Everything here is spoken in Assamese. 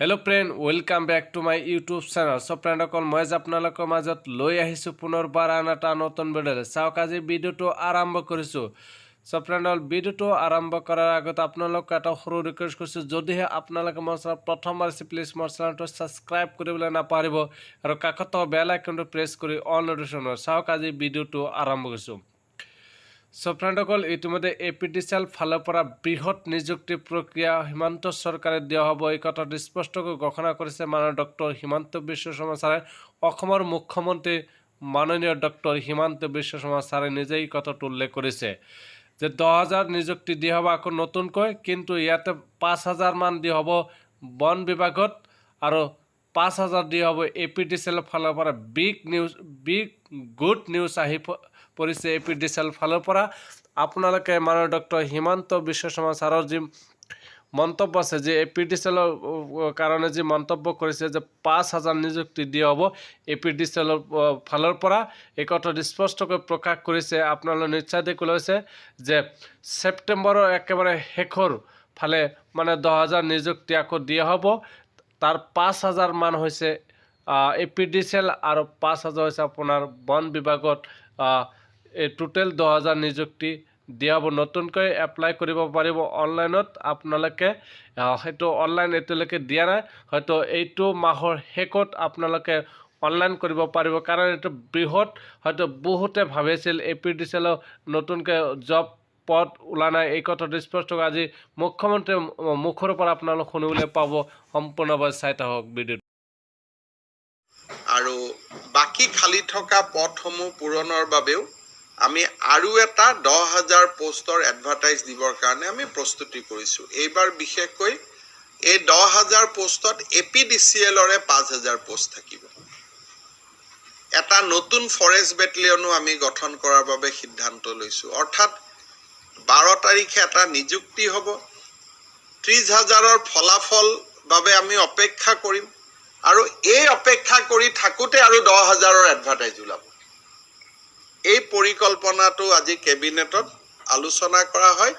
Hello friend, welcome back to my YouTube channel. So friend অকল মই আপোনালোকৰ মাজত লৈ আহিছো পুনৰবাৰ এটা নতুন ভিডিও। চাওক আজি ভিডিওটো আৰম্ভ কৰিছো। So friend ভিডিওটো আৰম্ভ কৰাৰ আগত আপোনালোকক এটা সৰু ৰিকুৱেষ্ট কৰিছো, যদিহে আপোনালোকে মোৰ চেনেল প্ৰথমবাৰ প্লিজ মোৰ চেনেলটো সাবস্ক্ৰাইব কৰিবলৈ নাপাৰিব আৰু কাষত থকা বেল আইকনটো প্ৰেছ কৰি অল নোটিফিকেশ্যন চাওক আজি ভিডিওটো আৰম্ভ কৰিছো। So friend অকল ইতিমধ্যে APDCL ফালৰ পৰা বৃহৎ নিযুক্তি প্ৰক্ৰিয়া হিমন্ত চৰকাৰে দিয়া হ'ব এই কথাটো স্পষ্টকৈ ঘোষণা কৰিছে মাননীয় ডক্টৰ হিমন্ত বিশ্ব শৰ্মা ছাৰে। অসমৰ মুখ্যমন্ত্ৰী মাননীয় ডক্টৰ হিমন্ত বিশ্ব শৰ্মা ছাৰে নিজেই কথাটো উল্লেখ কৰিছে যে 10,000 নিযুক্তি দিয়া হ'ব আকৌ নতুনকৈ, কিন্তু ইয়াতে 5,000 মান দিয়া হ'ব বন বিভাগত আৰু 5,000 দিয়া হ'ব APDCL ফালৰ পৰা। বিগ গুড নিউজ আহি পৰিছে APDCL ফালৰ পৰা। আপোনালোকে মাননীয় ডক্টৰ হিমন্ত বিশ্ব শৰ্মা ছাৰৰ যি মন্তব্য আছে যে APDCL কাৰণে যি মন্তব্য কৰিছে যে 5,000 নিযুক্তি দিয়া হ'ব APDCL ফালৰ পৰা, এই কথাটো স্পষ্টকৈ প্ৰকাশ কৰিছে। আপোনালোকে নিশ্চয় দেখি লৈছে যে ছেপ্টেম্বৰৰ একেবাৰে শেষৰ ফালে মানে 10,000 নিযুক্তি আকৌ দিয়া হ'ব। তাৰ 5,000 মান হৈছে APDCL আৰু 5,000 হৈছে আপোনাৰ বন বিভাগত। এই টোটেল 10,000 নিযুক্তি দিয়া হ'ব। নতুনকৈ এপ্লাই কৰিব পাৰিব অনলাইনত। আপোনালোকে সেইটো অনলাইন এতিয়ালৈকে দিয়া নাই, হয়তো এইটো মাহৰ শেষত আপোনালোকে অনলাইন কৰিব পাৰিব, কাৰণ এইটো বৃহৎ হয়তো বহুতে ভাবিছিল APDCL নতুনকৈ জব পদ ওলা নাই। এই কথাটো স্পষ্ট আজি মুখ্যমন্ত্ৰীৰ মুখৰ পৰা আপোনালোক শুনিবলৈ পাব। সম্পূৰ্ণভাৱে চাই থাকক ভিডিঅ'। আৰু বাকি খালি থকা পদসমূহ পূৰণৰ বাবেও আমি আৰু এটা 10,000 পোষ্টৰ এডভাৰটাইজ দিবৰ কাৰণে আমি প্ৰস্তুতি কৰিছো। এইবাৰ বিশেষকৈ এই 10,000 পোষ্টত APDCLৰে 5,000 পোষ্ট থাকিব। এটা নতুন ফৰেষ্ট বেটেলিয়নো আমি গঠন কৰাৰ বাবে সিদ্ধান্ত লৈছো। অৰ্থাৎ 12 তাৰিখে এটা নিযুক্তি হ'ব। 30,000ৰ ফলাফল বাবে আমি অপেক্ষা কৰিম আৰু এই অপেক্ষা কৰি থাকোতে আৰু 10,000ৰ এডভাৰটাইজ ওলাব। এই পৰিকল্পনাটো আজি কেবিনেটত আলোচনা কৰা হয়।